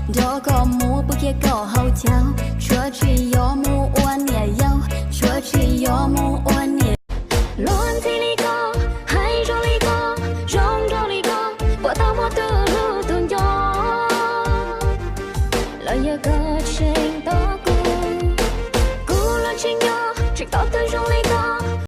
đó có mua bữa kia có hậu cháo chúa chỉ do mua oan nhẹ dâu chúa chỉ do mua oan nhẹ luôn thì đi có hay cho đi có trong cho đi có bỏ tao mua từ lưu từng gió lời giờ có trên đó cô luôn trên nhau chuyện tao từ trong